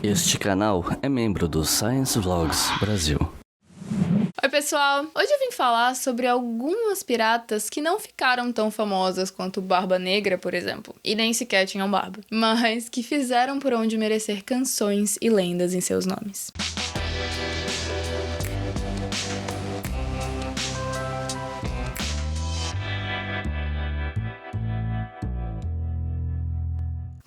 Este canal é membro do Science Vlogs Brasil. Oi pessoal, hoje eu vim falar sobre algumas piratas que não ficaram tão famosas quanto Barba Negra, por exemplo, e nem sequer tinham barba, mas que fizeram por onde merecer canções e lendas em seus nomes.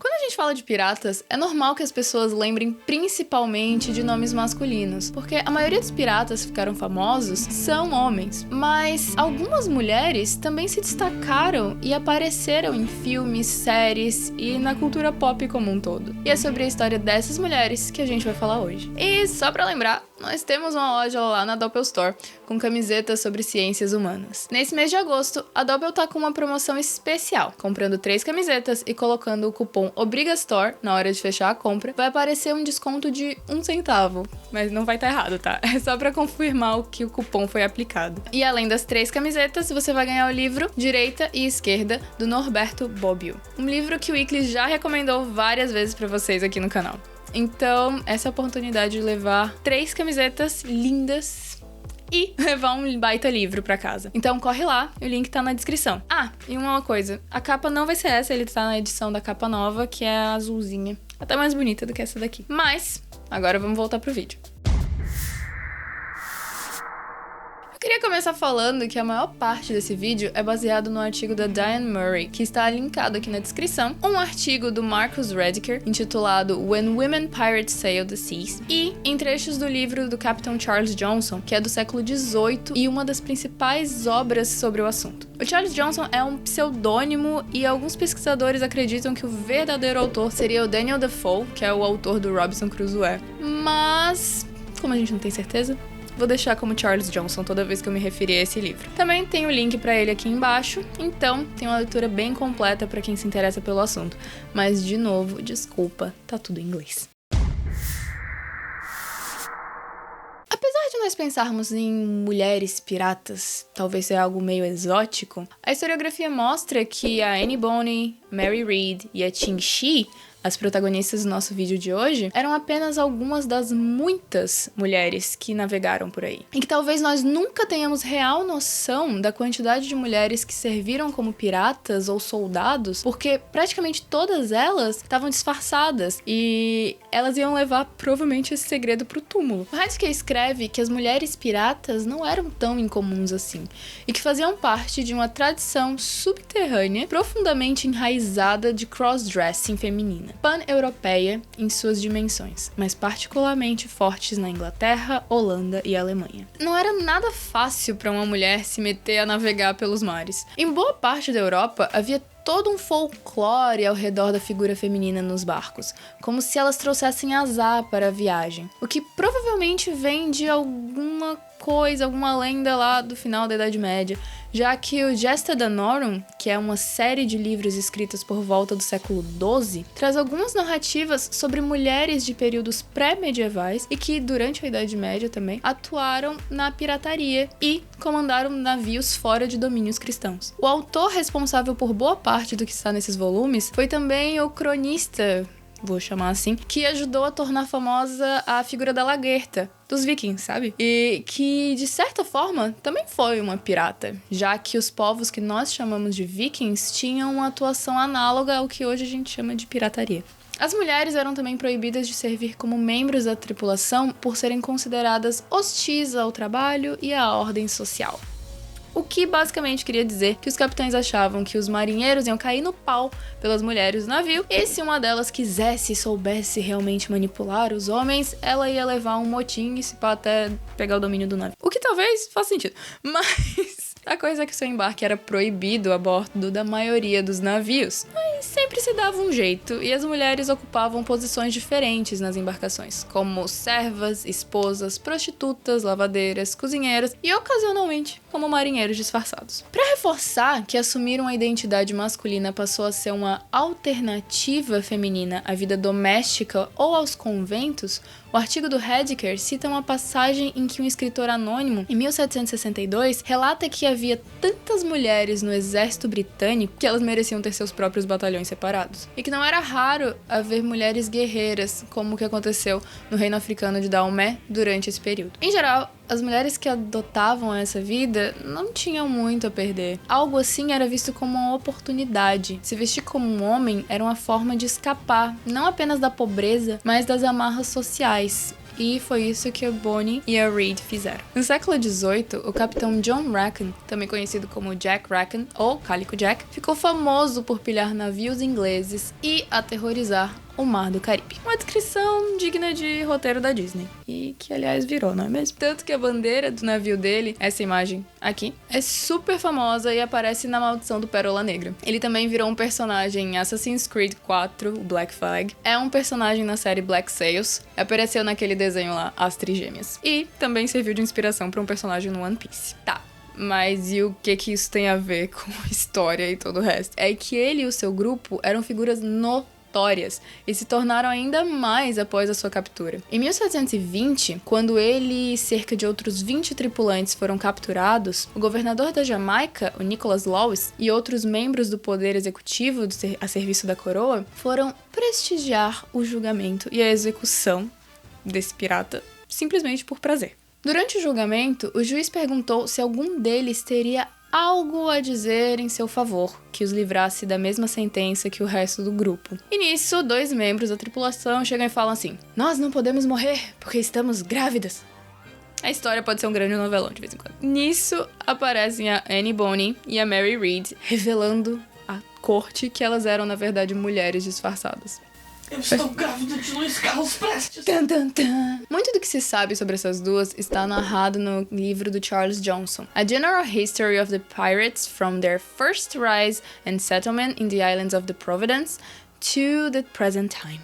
Quando a gente fala de piratas, é normal que as pessoas lembrem principalmente de nomes masculinos, porque a maioria dos piratas que ficaram famosos são homens, mas algumas mulheres também se destacaram e apareceram em filmes, séries e na cultura pop como um todo. E é sobre a história dessas mulheres que a gente vai falar hoje. E só pra lembrar, nós temos uma loja lá na Doppel Store com camisetas sobre ciências humanas. Nesse mês de agosto, a Doppel tá com uma promoção especial. Comprando 3 camisetas e colocando o cupom OBRIGASTORE na hora de fechar a compra, vai aparecer um desconto de 1 centavo. Mas não vai estar errado, tá? É só pra confirmar que o cupom foi aplicado. E além das 3 camisetas, você vai ganhar o livro Direita e Esquerda, do Norberto Bobbio. Um livro que o Weekly já recomendou várias vezes pra vocês aqui no canal. Então, essa é a oportunidade de levar 3 camisetas lindas e levar um baita livro pra casa. Então corre lá, o link tá na descrição. Ah, e uma coisa, a capa não vai ser essa, ele tá na edição da capa nova, que é a azulzinha. Até mais bonita do que essa daqui. Mas, agora vamos voltar pro vídeo. Eu queria começar falando que a maior parte desse vídeo é baseado no artigo da Diane Murray, que está linkado aqui na descrição, um artigo do Marcus Rediker, intitulado When Women Pirates Sail the Seas, e em trechos do livro do Capitão Charles Johnson, que é do século XVIII e uma das principais obras sobre o assunto. O Charles Johnson é um pseudônimo e alguns pesquisadores acreditam que o verdadeiro autor seria o Daniel Defoe, que é o autor do Robinson Crusoe. Mas, como a gente não tem certeza, vou deixar como Charles Johnson toda vez que eu me referir a esse livro. Também tem o link pra ele aqui embaixo, então tem uma leitura bem completa pra quem se interessa pelo assunto. Mas, de novo, desculpa, tá tudo em inglês. Apesar de nós pensarmos em mulheres piratas, talvez seja algo meio exótico, a historiografia mostra que a Annie Bonny, Mary Read e a Qin Shi, as protagonistas do nosso vídeo de hoje, eram apenas algumas das muitas mulheres que navegaram por aí. E que talvez nós nunca tenhamos real noção da quantidade de mulheres que serviram como piratas ou soldados, porque praticamente todas elas estavam disfarçadas e elas iam levar provavelmente esse segredo pro túmulo. O Heidke escreve que as mulheres piratas não eram tão incomuns assim, e que faziam parte de uma tradição subterrânea profundamente enraizada de cross-dressing feminina, pan-europeia em suas dimensões, mas particularmente fortes na Inglaterra, Holanda e Alemanha. Não era nada fácil para uma mulher se meter a navegar pelos mares. Em boa parte da Europa havia todo um folclore ao redor da figura feminina nos barcos, como se elas trouxessem azar para a viagem, o que provavelmente vem de alguma coisa, alguma lenda lá do final da Idade Média, já que o Gesta Danorum, que é uma série de livros escritos por volta do século XII, traz algumas narrativas sobre mulheres de períodos pré-medievais e que, durante a Idade Média também, atuaram na pirataria e comandaram navios fora de domínios cristãos. O autor responsável por boa parte do que está nesses volumes foi também o cronista, vou chamar assim, que ajudou a tornar famosa a figura da Lagertha, dos vikings, sabe? E que, de certa forma, também foi uma pirata, já que os povos que nós chamamos de vikings tinham uma atuação análoga ao que hoje a gente chama de pirataria. As mulheres eram também proibidas de servir como membros da tripulação por serem consideradas hostis ao trabalho e à ordem social. O que basicamente queria dizer que os capitães achavam que os marinheiros iam cair no pau pelas mulheres do navio, e se uma delas quisesse e soubesse realmente manipular os homens, ela ia levar um motim e se pá até pegar o domínio do navio. O que talvez faça sentido, mas a coisa é que seu embarque era proibido a bordo da maioria dos navios. Mas sempre se dava um jeito, e as mulheres ocupavam posições diferentes nas embarcações, como servas, esposas, prostitutas, lavadeiras, cozinheiras e, ocasionalmente, como marinheiros disfarçados. Para reforçar que assumir uma identidade masculina passou a ser uma alternativa feminina à vida doméstica ou aos conventos, o artigo do Rediker cita uma passagem em que um escritor anônimo, em 1762, relata que havia tantas mulheres no exército britânico que elas mereciam ter seus próprios batalhões separados. capturados, e que não era raro haver mulheres guerreiras, como o que aconteceu no reino africano de Dahomey durante esse período. Em geral, as mulheres que adotavam essa vida não tinham muito a perder. Algo assim era visto como uma oportunidade. Se vestir como um homem era uma forma de escapar, não apenas da pobreza, mas das amarras sociais. E foi isso que a Bonnie e a Reed fizeram. No século XVIII, o capitão John Rackham, também conhecido como Jack Rackham ou Calico Jack, ficou famoso por pilhar navios ingleses e aterrorizar o Mar do Caribe. Uma descrição digna de roteiro da Disney. E que, aliás, virou, não é mesmo? Tanto que a bandeira do navio dele, essa imagem aqui, é super famosa e aparece na Maldição do Pérola Negra. Ele também virou um personagem em Assassin's Creed 4, o Black Flag. É um personagem na série Black Sails. Apareceu naquele desenho lá, As Trigêmeas. E também serviu de inspiração para um personagem no One Piece. Tá. Mas e o que isso tem a ver com história e todo o resto? É que ele e o seu grupo eram figuras notáveis e se tornaram ainda mais após a sua captura. Em 1720, quando ele e cerca de outros 20 tripulantes foram capturados, o governador da Jamaica, o Nicholas Lewis, e outros membros do poder executivo a serviço da coroa foram prestigiar o julgamento e a execução desse pirata simplesmente por prazer. Durante o julgamento, o juiz perguntou se algum deles teria algo a dizer em seu favor, que os livrasse da mesma sentença que o resto do grupo. E nisso, 2 membros da tripulação chegam e falam assim: "Nós não podemos morrer, porque estamos grávidas." A história pode ser um grande novelão de vez em quando. Nisso, aparecem a Annie Bonny e a Mary Read, revelando à corte que elas eram, na verdade, mulheres disfarçadas. Eu estou grávida de Luiz Carlos Prestes. Tum, tum, tum. Muito do que se sabe sobre essas duas está narrado no livro do Charles Johnson, A General History of the Pirates from their first rise and settlement in the islands of the Providence to the present time.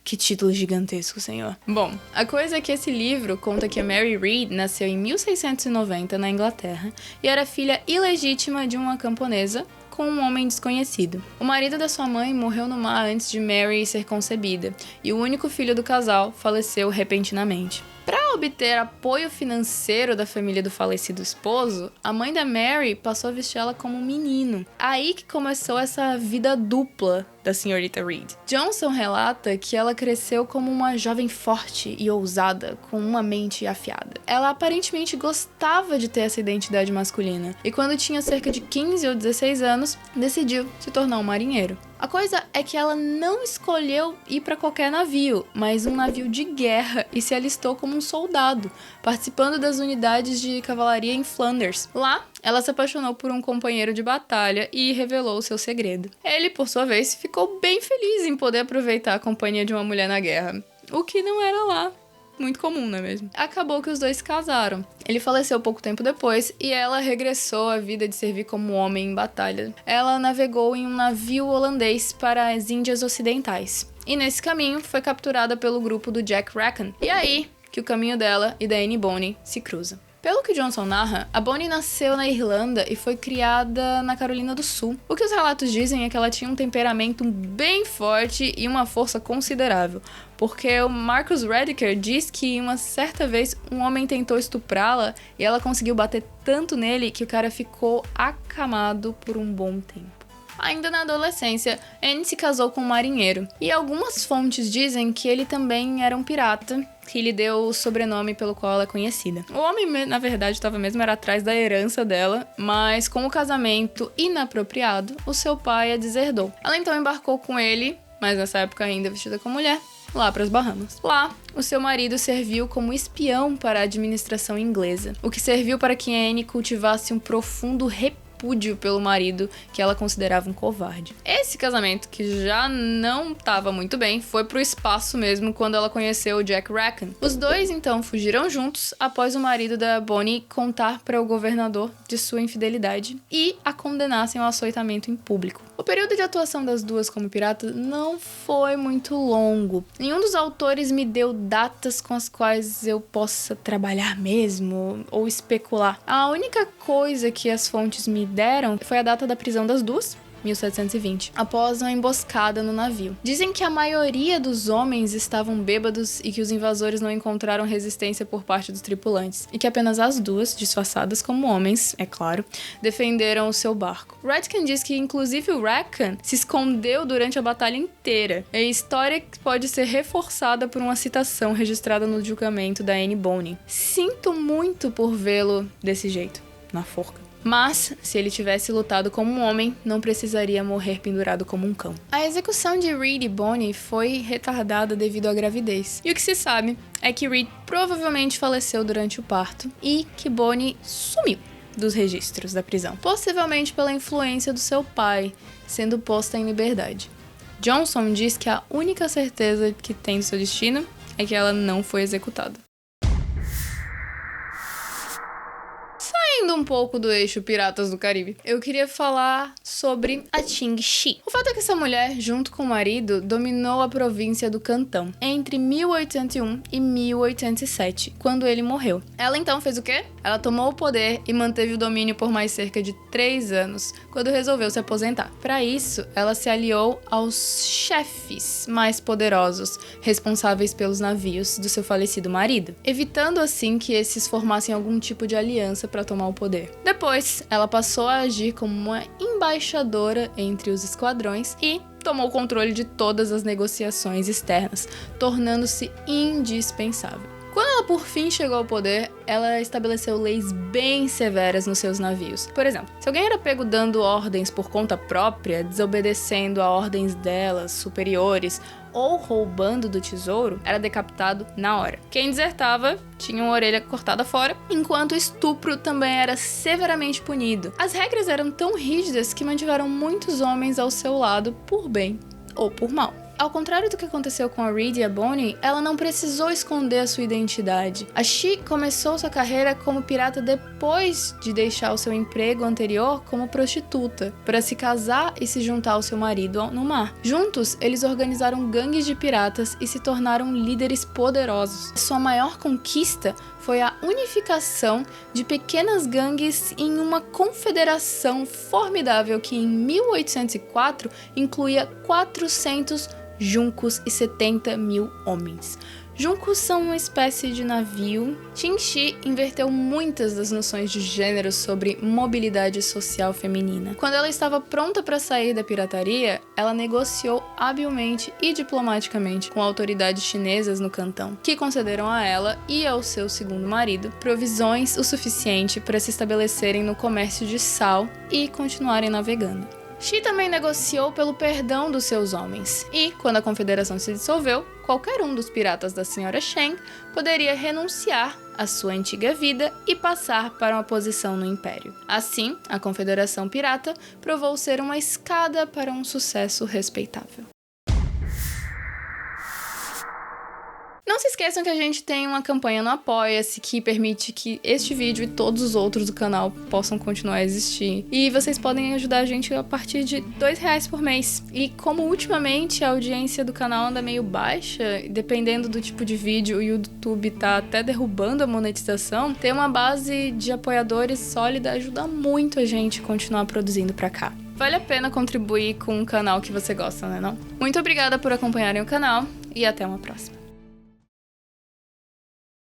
Que título gigantesco, senhor. Bom, a coisa é que esse livro conta que a Mary Read nasceu em 1690 na Inglaterra e era filha ilegítima de uma camponesa com um homem desconhecido. O marido da sua mãe morreu no mar antes de Mary ser concebida, e o único filho do casal faleceu repentinamente. Para obter apoio financeiro da família do falecido esposo, a mãe da Mary passou a vestir ela como um menino. Aí que começou essa vida dupla da senhorita Reed. Johnson relata que ela cresceu como uma jovem forte e ousada, com uma mente afiada. Ela aparentemente gostava de ter essa identidade masculina, e quando tinha cerca de 15 ou 16 anos, decidiu se tornar um marinheiro. A coisa é que ela não escolheu ir para qualquer navio, mas um navio de guerra, e se alistou como um soldado, participando das unidades de cavalaria em Flanders. Lá, ela se apaixonou por um companheiro de batalha e revelou seu segredo. Ele, por sua vez, ficou bem feliz em poder aproveitar a companhia de uma mulher na guerra, o que não era lá muito comum, não é mesmo? Acabou que os dois se casaram. Ele faleceu pouco tempo depois e ela regressou à vida de servir como homem em batalha. Ela navegou em um navio holandês para as Índias Ocidentais. E nesse caminho foi capturada pelo grupo do Jack Rackham. E aí que o caminho dela e da Annie Bonny se cruzam. Pelo que Johnson narra, a Bonny nasceu na Irlanda e foi criada na Carolina do Sul. O que os relatos dizem é que ela tinha um temperamento bem forte e uma força considerável, porque o Marcus Rediker diz que uma certa vez um homem tentou estuprá-la e ela conseguiu bater tanto nele que o cara ficou acamado por um bom tempo. Ainda na adolescência, Anne se casou com um marinheiro, e algumas fontes dizem que ele também era um pirata, que lhe deu o sobrenome pelo qual ela é conhecida. O homem, na verdade, estava mesmo era atrás da herança dela, mas com o casamento inapropriado, o seu pai a deserdou. Ela então embarcou com ele, mas nessa época ainda vestida como mulher, lá para as Bahamas. Lá, o seu marido serviu como espião para a administração inglesa, o que serviu para que Anne cultivasse um profundo repúdio pelo marido, que ela considerava um covarde. Esse casamento, que já não estava muito bem, foi pro espaço mesmo quando ela conheceu o Jack Rackham. Os dois, então, fugiram juntos após o marido da Bonny contar para o governador de sua infidelidade e a condenassem ao açoitamento em público. O período de atuação das duas como piratas não foi muito longo. Nenhum dos autores me deu datas com as quais eu possa trabalhar mesmo ou especular. A única coisa que as fontes me deram foi a data da prisão das duas, 1720, após uma emboscada no navio. Dizem que a maioria dos homens estavam bêbados e que os invasores não encontraram resistência por parte dos tripulantes, e que apenas as duas, disfarçadas como homens, é claro, defenderam o seu barco. Redkin diz que inclusive o Rackham se escondeu durante a batalha inteira. A história pode ser reforçada por uma citação registrada no julgamento da Anne Bonny. Sinto muito por vê-lo desse jeito, na forca. Mas, se ele tivesse lutado como um homem, não precisaria morrer pendurado como um cão. A execução de Reed e Bonny foi retardada devido à gravidez. E o que se sabe é que Reed provavelmente faleceu durante o parto e que Bonny sumiu dos registros da prisão, possivelmente pela influência do seu pai, sendo posta em liberdade. Johnson diz que a única certeza que tem do seu destino é que ela não foi executada. Saindo um pouco do eixo Piratas do Caribe, eu queria falar sobre a Ching Shih. O fato é que essa mulher, junto com o marido, dominou a província do Cantão entre 1801 e 1807, quando ele morreu. Ela então fez o quê? Ela tomou o poder e manteve o domínio por mais cerca de 3 anos, quando resolveu se aposentar. Para isso, ela se aliou aos chefes mais poderosos, responsáveis pelos navios do seu falecido marido, evitando assim que esses formassem algum tipo de aliança para tomar o poder. Depois, ela passou a agir como uma embaixadora entre os esquadrões e tomou o controle de todas as negociações externas, tornando-se indispensável. Quando ela por fim chegou ao poder, ela estabeleceu leis bem severas nos seus navios. Por exemplo, se alguém era pego dando ordens por conta própria, desobedecendo a ordens delas, superiores, ou roubando do tesouro, era decapitado na hora. Quem desertava tinha uma orelha cortada fora, enquanto o estupro também era severamente punido. As regras eram tão rígidas que mantiveram muitos homens ao seu lado por bem ou por mal. Ao contrário do que aconteceu com a Reed e a Bonny, ela não precisou esconder a sua identidade. A Shih começou sua carreira como pirata depois de deixar o seu emprego anterior como prostituta, para se casar e se juntar ao seu marido no mar. Juntos, eles organizaram gangues de piratas e se tornaram líderes poderosos. Sua maior conquista foi a unificação de pequenas gangues em uma confederação formidável que em 1804 incluía 400 juncos e 70 mil homens. Juncos são uma espécie de navio. Ching Shih inverteu muitas das noções de gênero sobre mobilidade social feminina. Quando ela estava pronta para sair da pirataria, ela negociou habilmente e diplomaticamente com autoridades chinesas no Cantão, que concederam a ela e ao seu segundo marido provisões o suficiente para se estabelecerem no comércio de sal e continuarem navegando. Shih também negociou pelo perdão dos seus homens, e, quando a confederação se dissolveu, qualquer um dos piratas da Sra. Sheng poderia renunciar à sua antiga vida e passar para uma posição no Império. Assim, a Confederação Pirata provou ser uma escada para um sucesso respeitável. Não se esqueçam que a gente tem uma campanha no Apoia-se que permite que este vídeo e todos os outros do canal possam continuar a existir. E vocês podem ajudar a gente a partir de R$2 por mês. E como ultimamente a audiência do canal anda meio baixa, dependendo do tipo de vídeo, o YouTube tá até derrubando a monetização, ter uma base de apoiadores sólida ajuda muito a gente a continuar produzindo pra cá. Vale a pena contribuir com um canal que você gosta, né não? Muito obrigada por acompanharem o canal e até uma próxima.